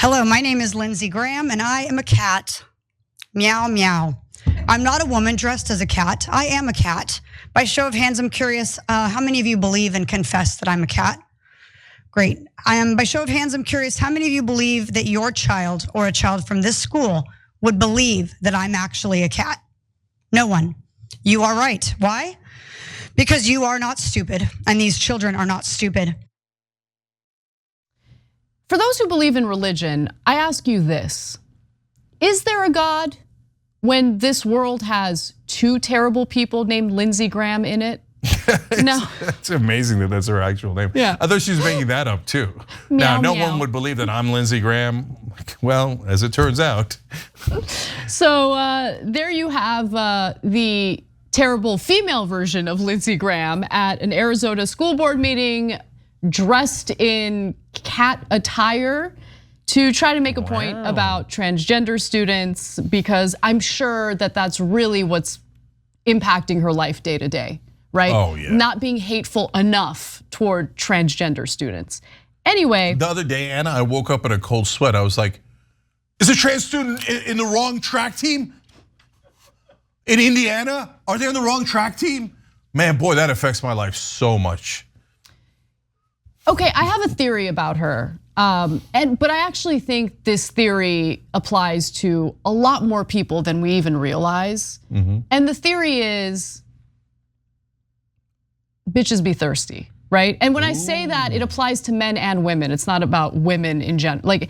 Hello, my name is Lindsey Graham, and I am a cat. Meow, meow. I'm not a woman dressed as a cat. I am a cat. By show of hands, I'm curious, how many of you believe and confess that I'm a cat? Great. By show of hands, I'm curious, how many of you believe that your child or a child from this school would believe that I'm actually a cat? No one. You are right. Why? Because you are not stupid, and these children are not stupid. For those who believe in religion, I ask you this. Is there a God when this world has two terrible people named Lindsey Graham in it? No. It's amazing that that's her actual name. Yeah. I thought she was making that up too. Meow, now, no meow. one would believe that I'm Lindsey Graham. Well, as it turns out. So there you have the terrible female version of Lindsey Graham at an Arizona school board meeting, dressed in cat attire to try to make a point about transgender students, because I'm sure that that's really what's impacting her life day to day, right? Oh, yeah. Not being hateful enough toward transgender students. Anyway. The other day, Anna, I woke up in a cold sweat. I was like, is a trans student in the wrong track team? In Indiana? Are they on the wrong track team? Man, boy, that affects my life so much. Okay, I have a theory about her, but I actually think this theory applies to a lot more people than we even realize. And the theory is, bitches be thirsty, right? And when I say that, it applies to men and women. It's not about women in general. Like,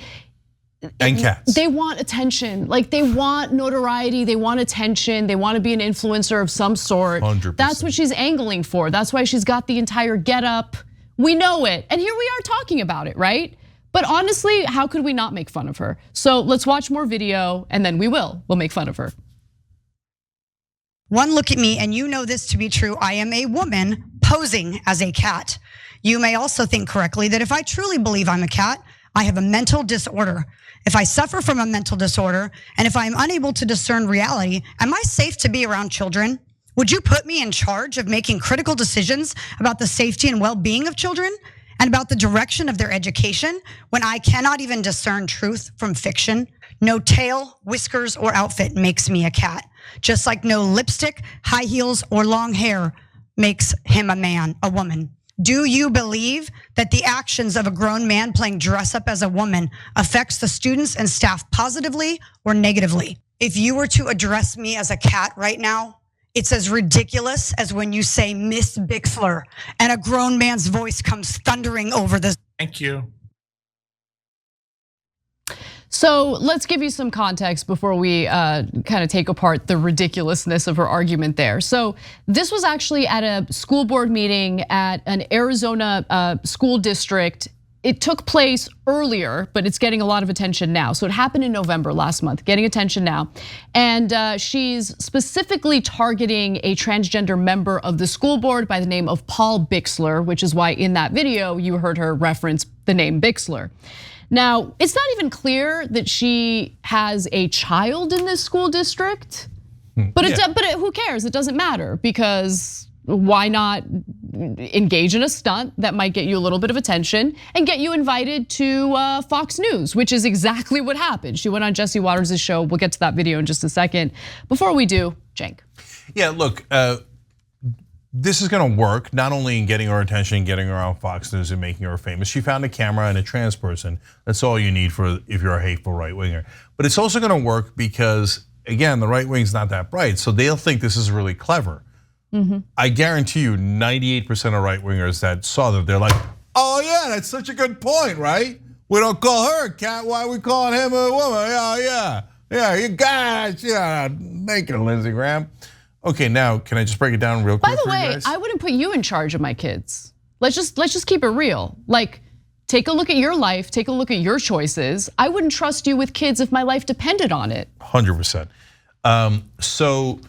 and cats. They want attention, like they want notoriety, they want attention, they want to be an influencer of some sort. 100%. That's what she's angling for. That's why she's got the entire getup. We know it, and here we are talking about it, right? But honestly, how could we not make fun of her? So let's watch more video, and then we'll make fun of her. One look at me, and you know this to be true. I am a woman posing as a cat. You may also think correctly that if I truly believe I'm a cat, I have a mental disorder. If I suffer from a mental disorder, and if I'm unable to discern reality, am I safe to be around children? Would you put me in charge of making critical decisions about the safety and well-being of children and about the direction of their education when I cannot even discern truth from fiction? No tail, whiskers, or outfit makes me a cat, just like no lipstick, high heels, or long hair makes him a man, a woman. Do you believe that the actions of a grown man playing dress up as a woman affects the students and staff positively or negatively? If you were to address me as a cat right now, it's as ridiculous as when you say Miss Bixler and a grown man's voice comes thundering over this. Thank you. So let's give you some context before we kind of take apart the ridiculousness of her argument there. So this was actually at a school board meeting at an Arizona school district. It took place earlier, but it's getting a lot of attention now. So it happened in November last month, getting attention now. And she's specifically targeting a transgender member of the school board by the name of Paul Bixler, which is why in that video you heard her reference the name Bixler. Now, it's not even clear that she has a child in this school district, but who cares? It doesn't matter, because why not engage in a stunt that might get you a little bit of attention and get you invited to Fox News, which is exactly what happened. She went on Jesse Waters' show. We'll get to that video in just a second. Before we do, Cenk. Yeah, look, this is gonna work not only in getting her attention, getting her on Fox News and making her famous. She found a camera and a trans person. That's all you need for if you're a hateful right winger. But it's also gonna work because, again, the right wing's not that bright, so they'll think this is really clever. I guarantee you 98% of right wingers that saw that, they're like, oh yeah, that's such a good point, right? We don't call her a cat, why are we calling him a woman? Yeah, you guys, make it, Lindsey Graham. Okay, now can I just break it down real quick? By the way, I wouldn't put you in charge of my kids. Let's just keep it real. Like, take a look at your life, take a look at your choices. I wouldn't trust you with kids if my life depended on it. 100%. So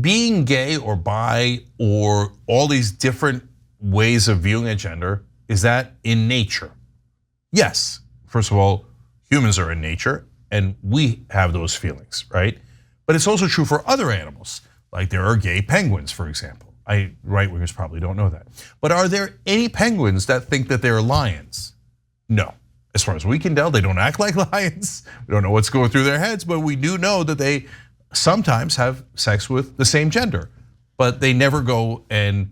being gay or bi or all these different ways of viewing a gender, is that in nature? Yes. First of all, humans are in nature and we have those feelings, right? But it's also true for other animals. Like there are gay penguins, for example. Right wingers probably don't know that. But are there any penguins that think that they're lions? No. As far as we can tell, they don't act like lions. We don't know what's going through their heads, but we do know that they sometimes have sex with the same gender, but they never go and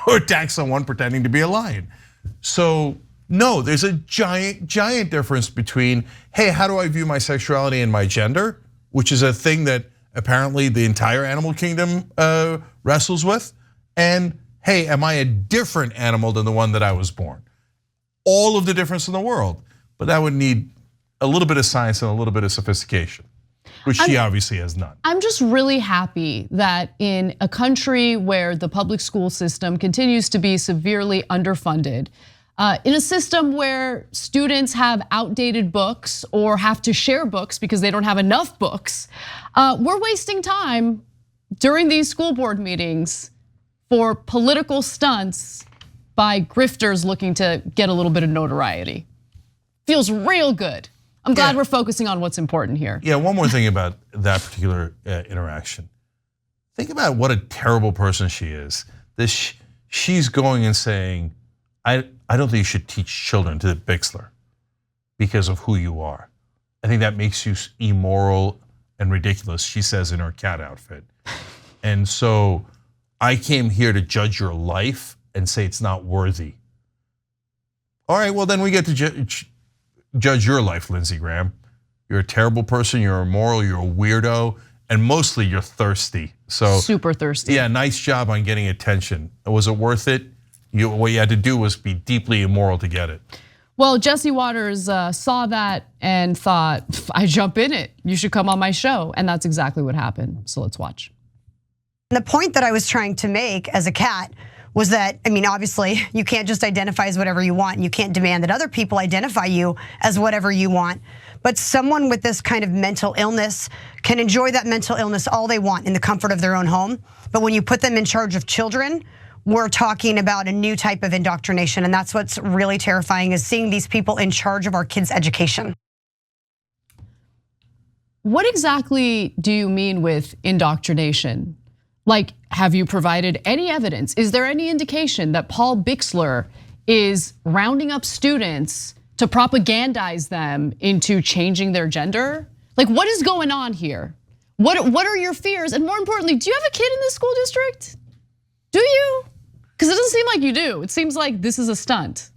attack someone pretending to be a lion. So no, there's a giant difference between, hey, how do I view my sexuality and my gender, which is a thing that apparently the entire animal kingdom wrestles with, and hey, am I a different animal than the one that I was born? All of the difference in the world, but that would need a little bit of science and a little bit of sophistication, which she obviously has none. I'm just really happy that in a country where the public school system continues to be severely underfunded, in a system where students have outdated books or have to share books because they don't have enough books, we're wasting time during these school board meetings for political stunts by grifters looking to get a little bit of notoriety. Feels real good. I'm glad we're focusing on what's important here. Yeah, one more thing about that particular interaction. Think about what a terrible person she is. She's going and saying, I don't think you should teach children to Bixler because of who you are. I think that makes you immoral and ridiculous, she says in her cat outfit. And so I came here to judge your life and say it's not worthy. All right, well then we get to judge your life, Lindsey Graham. You're a terrible person, you're immoral, you're a weirdo, and mostly you're thirsty. So super thirsty. Yeah, nice job on getting attention. Was it worth it? What you had to do was be deeply immoral to get it. Well, Jesse Waters saw that and thought, I jump in it. You should come on my show. And that's exactly what happened. So let's watch. The point that I was trying to make as a cat was that, I mean, obviously you can't just identify as whatever you want. And you can't demand that other people identify you as whatever you want. But someone with this kind of mental illness can enjoy that mental illness all they want in the comfort of their own home. But when you put them in charge of children, we're talking about a new type of indoctrination. And that's what's really terrifying, is seeing these people in charge of our kids' education. What exactly do you mean with indoctrination? Like, have you provided any evidence? Is there any indication that Paul Bixler is rounding up students to propagandize them into changing their gender? Like, what is going on here? What are your fears? And more importantly, do you have a kid in this school district? Do you? Because it doesn't seem like you do. It seems like this is a stunt.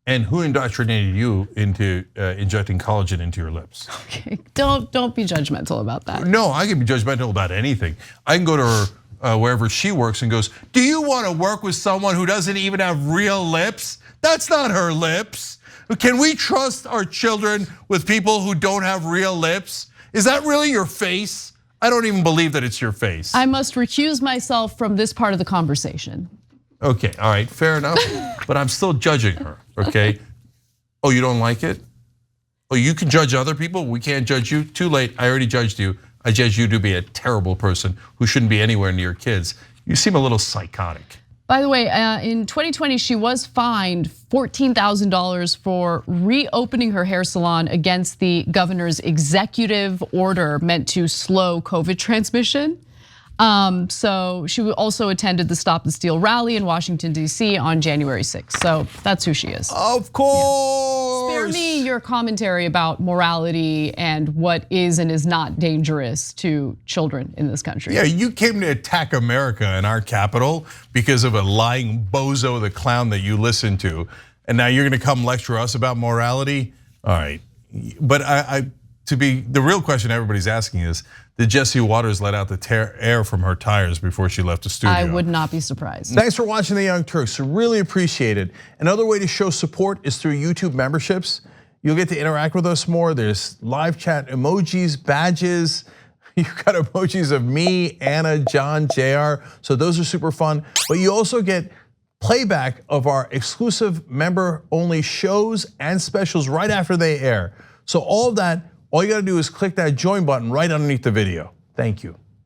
And who indoctrinated you into injecting collagen into your lips? Okay, don't be judgmental about that. No, I can be judgmental about anything. I can go to her wherever she works and goes, do you want to work with someone who doesn't even have real lips? That's not her lips. Can we trust our children with people who don't have real lips? Is that really your face? I don't even believe that it's your face. I must recuse myself from this part of the conversation. Okay, all right, fair enough. But I'm still judging her, okay? Oh, you don't like it? Oh, you can judge other people, we can't judge you? Too late, I already judged you. I judge you to be a terrible person who shouldn't be anywhere near kids. You seem a little psychotic. By the way, in 2020, she was fined $14,000 for reopening her hair salon against the governor's executive order meant to slow COVID transmission. So she also attended the Stop the Steal rally in Washington, D.C. on January 6th. So that's who she is. Of course. Spare me your commentary about morality and what is and is not dangerous to children in this country. Yeah, you came to attack America in our capital because of a lying bozo, the clown that you listen to. And now you're gonna come lecture us about morality? All right, but the real question everybody's asking is, did Jesse Waters let out the air from her tires before she left the studio? I would not be surprised. Thanks for watching The Young Turks, really appreciate it. Another way to show support is through YouTube memberships. You'll get to interact with us more. There's live chat emojis, badges. You've got emojis of me, Anna, John, JR. So those are super fun. But you also get playback of our exclusive member-only shows and specials right after they air. So all of that, all you gotta do is click that join button right underneath the video. Thank you.